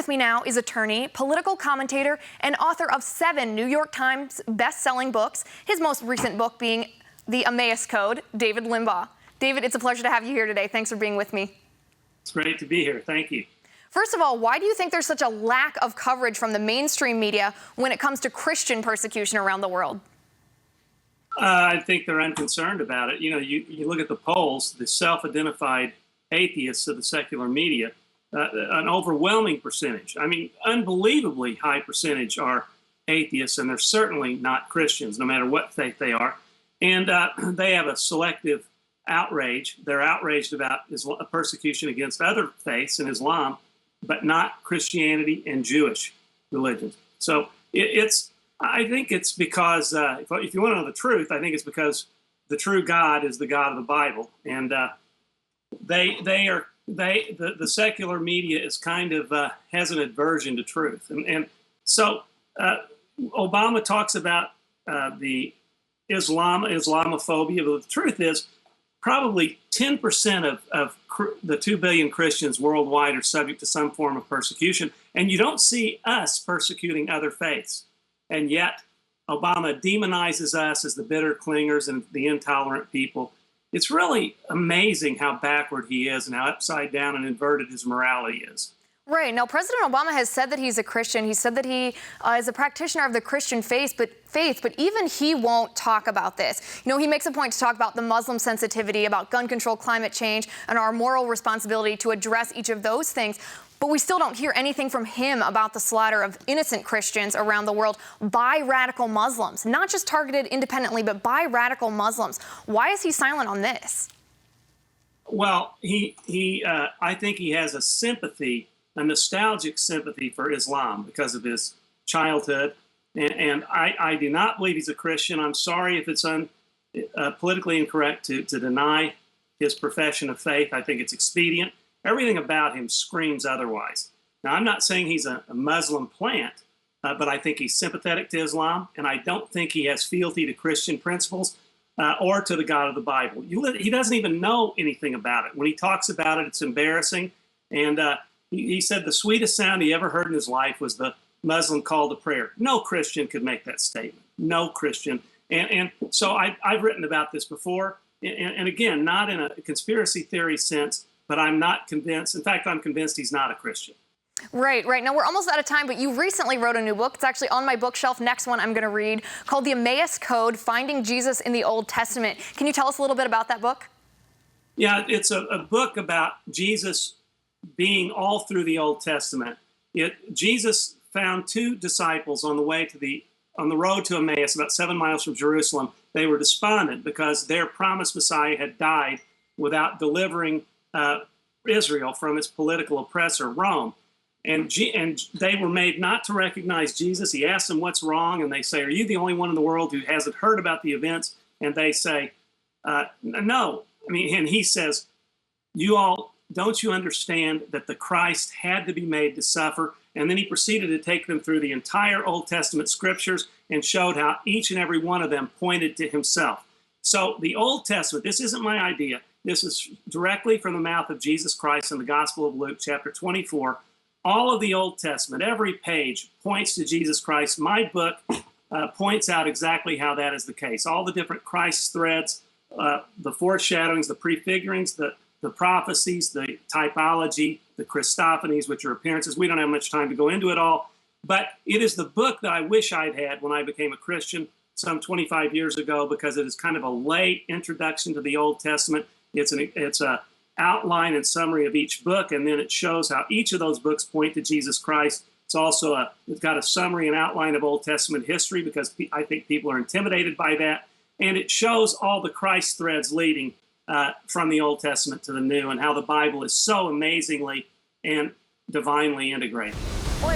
with me now is attorney, political commentator, and author of 7 New York Times best-selling books, his most recent book being The Emmaus Code, David Limbaugh. David, it's a pleasure to have you here today. Thanks for being with me. It's great to be here. Thank you. First of all, why do you think there's such a lack of coverage from the mainstream media when it comes to Christian persecution around the world? I think they're unconcerned about it. You know, you look at the polls, the self-identified atheists of the secular media, an overwhelming percentage, I mean, unbelievably high percentage are atheists, and they're certainly not Christians, no matter what faith they are. And they have a selective outrage. They're outraged about persecution against other faiths in Islam, but not Christianity and Jewish religions. So I think it's because, if you want to know the truth, I think it's because the true God is the God of the Bible, and the secular media is kind of has an aversion to truth, and so Obama talks about the Islamophobia, but the truth is probably 10% of the 2 billion Christians worldwide are subject to some form of persecution, and you don't see us persecuting other faiths. And yet, Obama demonizes us as the bitter clingers and the intolerant people. It's really amazing how backward he is and how upside down and inverted his morality is. Right. Now, President Obama has said that he's a Christian. He said that he is a practitioner of the Christian faith, but even he won't talk about this. You know, he makes a point to talk about the Muslim sensitivity, about gun control, climate change, and our moral responsibility to address each of those things. But we still don't hear anything from him about the slaughter of innocent Christians around the world by radical Muslims, not just targeted independently, but by radical Muslims. Why is he silent on this? Well, I think he has a nostalgic sympathy for Islam because of his childhood. And I do not believe he's a Christian. I'm sorry if it's politically incorrect to deny his profession of faith. I think it's expedient. Everything about him screams otherwise. Now, I'm not saying he's a Muslim plant, but I think he's sympathetic to Islam, and I don't think he has fealty to Christian principles or to the God of the Bible. He doesn't even know anything about it. When he talks about it, it's embarrassing. And he said the sweetest sound he ever heard in his life was the Muslim call to prayer. No Christian could make that statement. No Christian. And so I've written about this before, and again, not in a conspiracy theory sense, but I'm not convinced. In fact, I'm convinced he's not a Christian. Right. Now, we're almost out of time, but you recently wrote a new book. It's actually on my bookshelf. Next one I'm going to read, called The Emmaus Code, Finding Jesus in the Old Testament. Can you tell us a little bit about that book? Yeah, it's a book about Jesus being all through the Old Testament. Jesus found 2 disciples on the road to Emmaus, about 7 miles from Jerusalem. They were despondent because their promised Messiah had died without delivering Israel from its political oppressor, Rome. And they were made not to recognize Jesus. He asked them what's wrong, and they say, "Are you the only one in the world who hasn't heard about the events?" And they say, "No." I mean, and he says, don't you understand that the Christ had to be made to suffer? And then he proceeded to take them through the entire Old Testament scriptures and showed how each and every one of them pointed to himself. So the Old Testament, this isn't my idea. This is directly from the mouth of Jesus Christ in the Gospel of Luke, chapter 24. All of the Old Testament, every page points to Jesus Christ. My book points out exactly how that is the case. All the different Christ threads, the foreshadowings, the prefigurings, the prophecies, the typology, the Christophanies, which are appearances. We don't have much time to go into it all, but it is the book that I wish I'd had when I became a Christian some 25 years ago, because it is kind of a late introduction to the Old Testament. It's a outline and summary of each book, and then it shows how each of those books point to Jesus Christ. It's got a summary and outline of Old Testament history, because I think people are intimidated by that, and it shows all the Christ threads leading from the Old Testament to the New, and how the Bible is so amazingly and divinely integrated. Well,